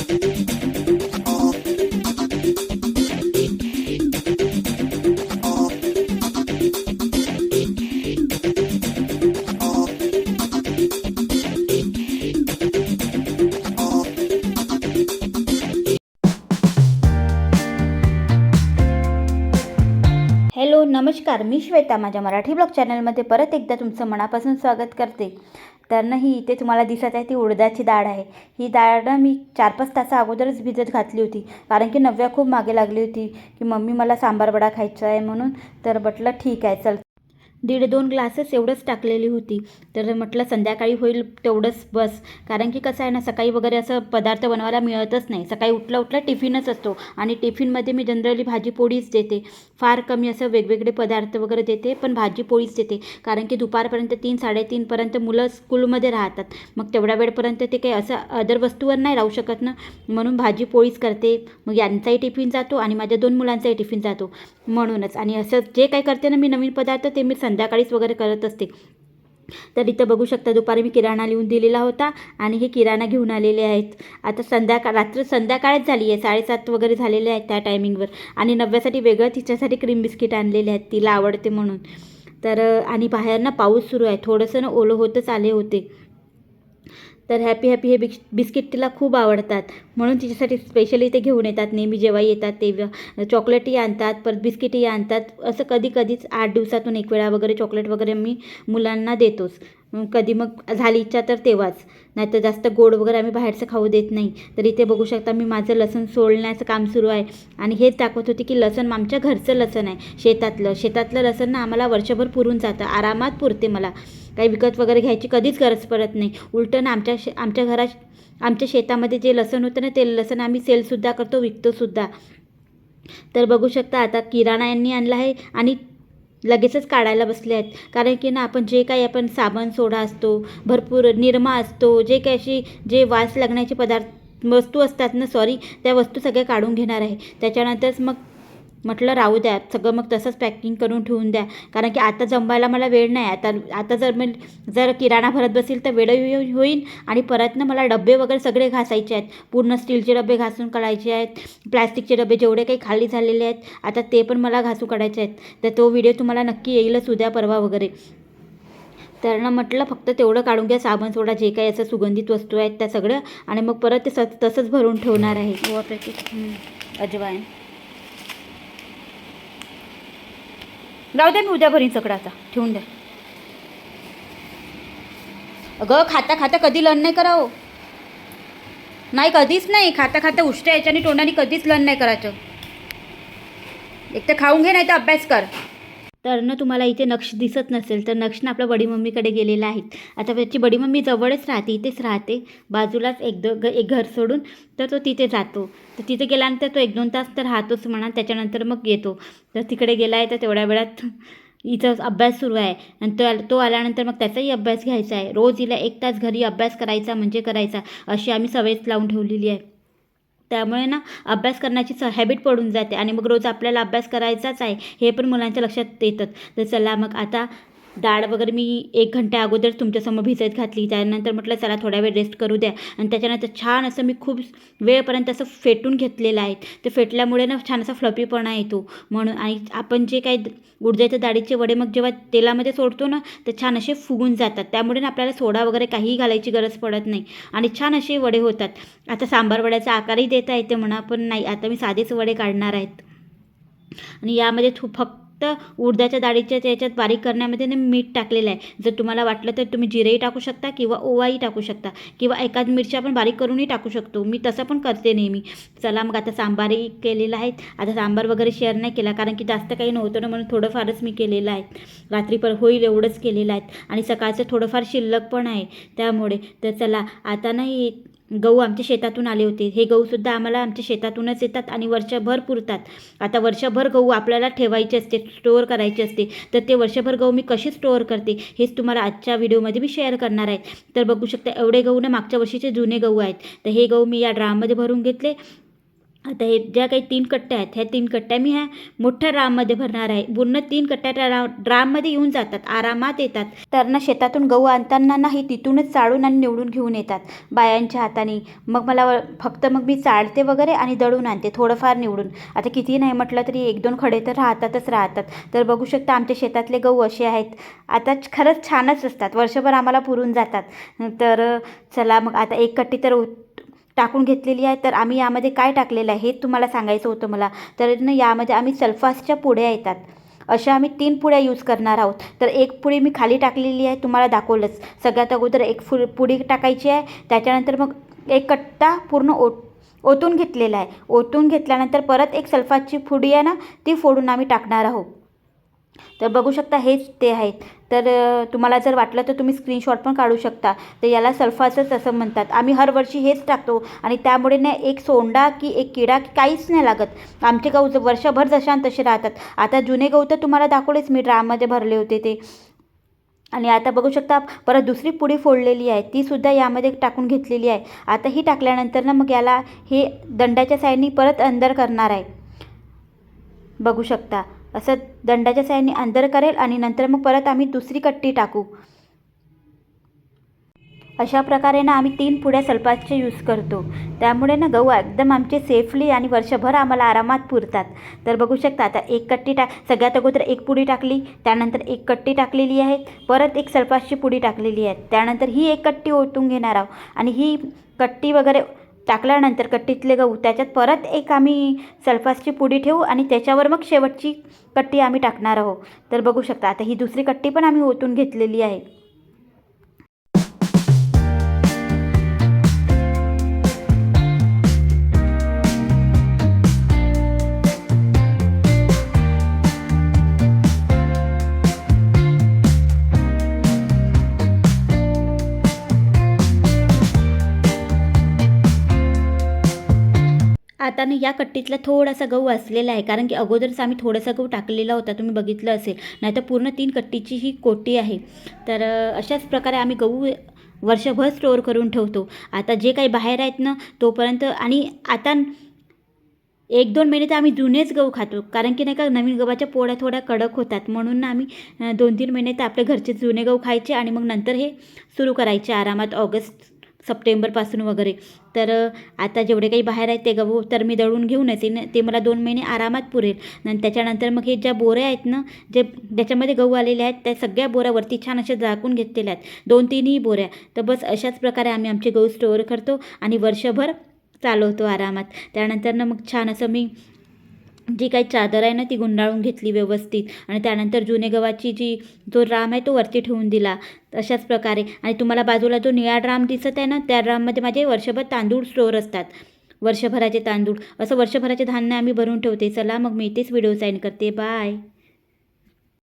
Hello नमस्कार, मी श्वेता माझ्या Marathi blog चॅनलमध्ये परत एकदा तुमचं मनापासून स्वागत करते. तर ना ही इथे तुम्हाला दिसत आहे ती उडदाची डाळ आहे. ही डाळ ना मी 4-5 तास अगोदरच भिजत घातली होती, कारण की नव्या खूप मागे लागली होती की मम्मी मला सांबार वडा खायचा आहे म्हणून. तर म्हटलं ठीक आहे चल, 1.5-2 ग्लासच एवढंच टाकलेली होती. तर म्हटलं संध्याकाळी होईल तेवढंच बस, कारण की कसं आहे ना सकाळी वगैरे असं पदार्थ बनवायला मिळतच नाही. सकाळी उठल्या टिफिनच असतो आणि टिफिनमध्ये मी जनरली भाजी पोळीच देते. फार कमी असं वेगवेगळे पदार्थ वगैरे देते, पण भाजी पोळीच देते, कारण की दुपारपर्यंत 3-3:30पर्यंत मुलं स्कूलमध्ये राहतात. मग तेवढ्या वेळपर्यंत ते काही असं अदर वस्तूवर नाही राहू शकत ना, म्हणून भाजी पोळीच करते. मग यांचाही टिफिन जातो आणि माझ्या 2 मुलांचाही टिफिन जातो म्हणूनच. आणि असं जे काही करते ना मी नवीन पदार्थ ते मी संध्याकाळीच वगैरे करत असते. तर इथं बघू शकता दुपारी मी किराणा लिहून दिलेला होता आणि हे किराणा घेऊन आलेले आहेत. आता संध्याकाळच झाली आहे, 7:30 वगैरे झालेले आहेत त्या टायमिंगवर. आणि नव्यासाठी वेगळं तिच्यासाठी क्रीम बिस्किट आणलेले आहेत, तिला आवडते म्हणून. तर आणि बाहेर ना पाऊस सुरू आहे, थोडंसं ना ओलं होतच आले होते. तर हॅपी हे बिस्किट तिला खूप आवडतात, म्हणून तिच्यासाठी स्पेशली ते घेऊन येतात. नेहमी जेव्हा येतात तेव्हा चॉकलेटही आणतात, परत बिस्किटही आणतात. असं कधीच 8 दिवसातून एक वेळा वगैरे चॉकलेट वगैरे मी मुलांना देतोच. कधी मग झाली इच्छा तर तेव्हाच, नाहीतर जास्त गोड वगैरे आम्ही बाहेरचं खाऊ देत नाही. तर इथे बघू शकता मी माझं लसूण सोलण्याचं काम सुरू आहे. आणि हेच दाखवत होते की लसूण आमच्या घरचं लसूण आहे, शेतातलं लसूण ना आम्हाला वर्षभर पुरून जातं, आरामात पुरते. मला काही विकत वगैरे घ्यायची कधीच गरज पडत नाही. उलटं ना आमच्या शेतामध्ये जे लसूण होतं ना ते लसूण आम्ही सेलसुद्धा करतो, विकतोसुद्धा. तर बघू शकता आता किराणा यांनी आणला आहे आणि लगेचच काढायला बसले आहेत, कारण की ना आपण जे काही साबण सोडा असतो, भरपूर निरमा असतो, जे काही अशी जे वास लागण्याचे वस्तू असतात ना, त्या वस्तू सगळ्या काढून घेणार आहे. त्याच्यानंतरच मग म्हटलं राहू द्या सगळं, मग तसंच पॅकिंग करून ठेवून द्या, कारण की आता जमवायला मला वेळ नाही. आता जर किराणा भरत बसेल तर वेळही होईल आणि परत ना मला डबे वगैरे सगळे घासायचे आहेत. पूर्ण स्टीलचे डबे घासून काढायचे आहेत, प्लॅस्टिकचे डबे जेवढे काही खाली झालेले आहेत आता ते पण मला घासून काढायचे आहेत. तर तो व्हिडिओ तुम्हाला नक्की येईलच उद्या परवा वगैरे. तर ना म्हटलं फक्त तेवढं काढून घ्या, साबण सोडा जे काही असं सुगंधित वस्तू आहेत त्या सगळं, आणि मग परत ते तसंच भरून ठेवणार आहे. अजवाईन राहू द्या, मी उद्या भरीन सगळं, आता ठेवून द्या. अगं खाता कधी लन नाही करावं, नाही कधीच नाही. खाता उष्ट्या याच्याने तोंडाने कधीच लन नाही करायचं. एक तर खाऊन घे, नाही तर अभ्यास कर. तर ना तुम्हाला इथे नक्ष दिसत नसेल तर नक्ष ना आपल्या बडी मम्मीकडे गेलेला आहे. आता त्याची बडी मम्मी जवळच राहते, इथेच राहते बाजूलाच, एक घर सोडून. तर तो तिथे जातो. तर तिथे गेल्यानंतर तो 1-2 तास तर राहतोच म्हणा, त्याच्यानंतर मग येतो. तर तिकडे गेला आहे तर तेवढ्या वेळात हिचा अभ्यास सुरू आहे आणि तो आल्यानंतर मग त्याचाही अभ्यास घ्यायचा आहे. रोज हिला 1 तास घरी अभ्यास करायचा म्हणजे करायचा, अशी आम्ही सवयच लावून ठेवलेली आहे. त्यामुळे ना अभ्यास करण्याची हॅबिट पडून जाते आणि मग रोज आपल्याला अभ्यास करायचाच आहे हे पण मुलांच्या लक्षात येतं. तर चला मग आता डाळ वगैरे मी 1 घंटा अगोदर तुमच्यासमोर भिजत घातली. त्यानंतर म्हटलं चला थोडा वेळ रेस्ट करू द्या, आणि त्याच्यानंतर छान असं मी खूप वेळपर्यंत असं फेटून घेतलेलं आहे. ते फेटल्यामुळे ना छान असा फ्लफीपणा येतो म्हणून. आणि आपण जे काही उडदाच्या डाळीचे वडे मग जेव्हा तेलामध्ये सोडतो ना तर छान असे फुगून जातात, त्यामुळे ना आपल्याला सोडा वगैरे काहीही घालायची गरज पडत नाही आणि छान असे वडे होतात. आता सांबार वड्याचा आकारही देता येते म्हणा, पण नाही, आता मी साधेच वडे काढणार आहेत. आणि यामध्ये फक्त उडदाच्या डाळीच्या त्याच्यात बारीक करण्यामध्ये ना मीठ टाकलेलं आहे. जर तुम्हाला वाटलं तर तुम्ही जिरेही टाकू शकता किंवा ओवाही टाकू शकता किंवा एखाद मिरच्या पण बारीक करूनही टाकू शकतो, मी तसं पण करते नेहमी. चला मग आता सांबारही केलेला आहे. आता सांबार वगैरे शेअर नाही केला कारण की जास्त काही नव्हतं ना, म्हणून थोडंफारच मी केलेलं आहे. रात्री पण होईल एवढंच केलेलं आहे आणि सकाळचं थोडंफार शिल्लक पण आहे त्यामुळे. तर चला आता नाही, गहू आमच्या शेतातून आले होते. हे गहूसुद्धा आम्हाला आमच्या शेतातूनच येतात आणि वर्षभर पुरतात. आता वर्षभर गहू आपल्याला ठेवायचे असते, स्टोअर करायचे असते. तर ते वर्षभर गहू मी कशी स्टोअर करते हेच तुम्हाला आजच्या व्हिडिओमध्ये मी शेअर करणार आहे. तर बघू शकता एवढे गहू ना मागच्या वर्षीचे जुने गहू आहेत. तर हे गहू मी या ड्राममध्ये भरून घेतले आता हे ज्या काही 3 कट्ट्या आहेत, ह्या 3 कट्ट्या मी ह्या मोठ्या ड्राममध्ये भरणार आहे. पूर्ण 3 कट्ट्या त्या ड्राममध्ये येऊन जातात, आरामात येतात. तर ना शेतातून गहू आणताना नाही तिथूनच चाळून आणि निवडून घेऊन येतात बायांच्या हाताने. मग मला फक्त मग मी चाळते वगैरे आणि दळून आणते थोडंफार निवडून. आता कितीही नाही म्हटलं तरी 1-2 खडे तर राहतात. तर बघू शकता आमच्या शेतातले गहू असे आहेत. आता खरंच छानच असतात, वर्षभर आम्हाला पुरून जातात. तर चला मग आता एक कट्टी तर टाकून घेतलेली आहे. तर आम्ही यामध्ये काय टाकलेलं आहे हे तुम्हाला सांगायचं होतं मला. तर ना यामध्ये आम्ही सल्फासच्या पुड्या येतात, अशा आम्ही 3 पुड्या यूज करणार आहोत. तर एक पुडी मी खाली टाकलेली आहे, तुम्हाला दाखवलंच. सगळ्यात अगोदर एक पुडी टाकायची आहे. त्याच्यानंतर मग एक कट्टा पूर्ण ओतून घेतलेला आहे. ओतून घेतल्यानंतर परत एक सल्फासची पुडी आहे ना, ती फोडून आम्ही टाकणार आहोत. तर बघू शकता हेच ते आहेत. तर तुम्हाला जर वाटलं तर तुम्ही स्क्रीनशॉट पण काढू शकता. तर याला सल्फासच असं म्हणतात. आम्ही हरवर्षी हेच टाकतो आणि त्यामुळे ना एक सोंडा की एक किडा काहीच नाही लागत. आमचे गहू वर्षभर जशान तसे राहतात. आता जुने गहू तर तुम्हाला दाखवलेच मी ड्राममध्ये भरले होते ते. आणि आता बघू शकता परत दुसरी पुडी फोडलेली आहे, तीसुद्धा यामध्ये टाकून घेतलेली आहे. आता ही टाकल्यानंतर ना मग याला हे दंडाच्या साईडनी परत अंदर करणार आहे. बघू शकता असं दंडाच्या साहाय्याने अंदर करेल आणि नंतर मग परत आम्ही दुसरी कट्टी टाकू. अशा प्रकारे ना आम्ही 3 पुड्या सल्फासचे यूज करतो. त्यामुळे ना गहू एकदम आमचे सेफली आणि वर्षभर आम्हाला आरामात पुरतात. तर बघू शकता आता एक कट्टी सगळ्यात अगोदर एक पुडी टाकली, त्यानंतर एक कट्टी टाकलेली आहे, परत एक सल्फासची पुडी टाकलेली आहे, त्यानंतर ही एक कट्टी ओतून घेणार आहोत आणि ही कट्टी वगैरे टाकल्यानंतर कट्टीतले गहू त्याच्यात परत एक आम्ही सल्फासची पुडी ठेवू आणि त्याच्यावर मग शेवटची कट्टी आम्ही टाकणार आहोत. तर बघू शकता आता ही दुसरी कट्टी पण आम्ही ओतून घेतलेली आहे. आता ना या कट्टीतला थोडासा गहू असलेला आहे, कारण की अगोदरच आम्ही थोडासा गहू टाकलेला होता, तुम्ही बघितलं असेल. नाहीतर पूर्ण 3 कट्टीची ही कोटी आहे. तर अशाच प्रकारे आम्ही गहू वर्षभर स्टोअर करून ठेवतो. आता जे काही बाहेर आहेत ना तोपर्यंत, आणि आता 1-2 महिने तर आम्ही जुनेच गहू खातो, कारण की नाही का नवीन गव्हाच्या पोळ्या थोड्या कडक होतात, म्हणून ना आम्ही 2-3 महिने तर आपले घरचे जुने गहू खायचे आणि मग नंतर हे सुरू करायचे आरामात ऑगस्ट सप्टेंबरपासून वगैरे. तर आता जेवढे काही बाहेर आहेत ते गहू तर मी दळून घेऊन येते, ते मला 2 महिने आरामात पुरेल. त्याच्यानंतर मग हे ज्या बोऱ्या आहेत ना, ज्याच्यामध्ये गहू आलेले आहेत त्या सगळ्या बोऱ्यावरती छान अशा झाकून घेतलेल्या आहेत, 2-3ही बोऱ्या. तर बस अशाच प्रकारे आम्ही आमचे गहू स्टोअर करतो आणि वर्षभर चालवतो आरामात. त्यानंतर ना मग छान असं मी जी काही चादर आहे ना ती गुंडाळून घेतली व्यवस्थित आणि त्यानंतर जुने गव्हाची जो ड्राम आहे तो वरती ठेवून दिला अशाच प्रकारे. आणि तुम्हाला बाजूला जो निळा ड्राम दिसत आहे ना, त्या ड्राममध्ये माझे वर्षभर तांदूळ स्टोअर असतात, वर्षभराचे तांदूळ. असं वर्षभराचे धान्य आम्ही भरून ठेवते. चला मग मी इथेच व्हिडिओ साईन करते. बाय.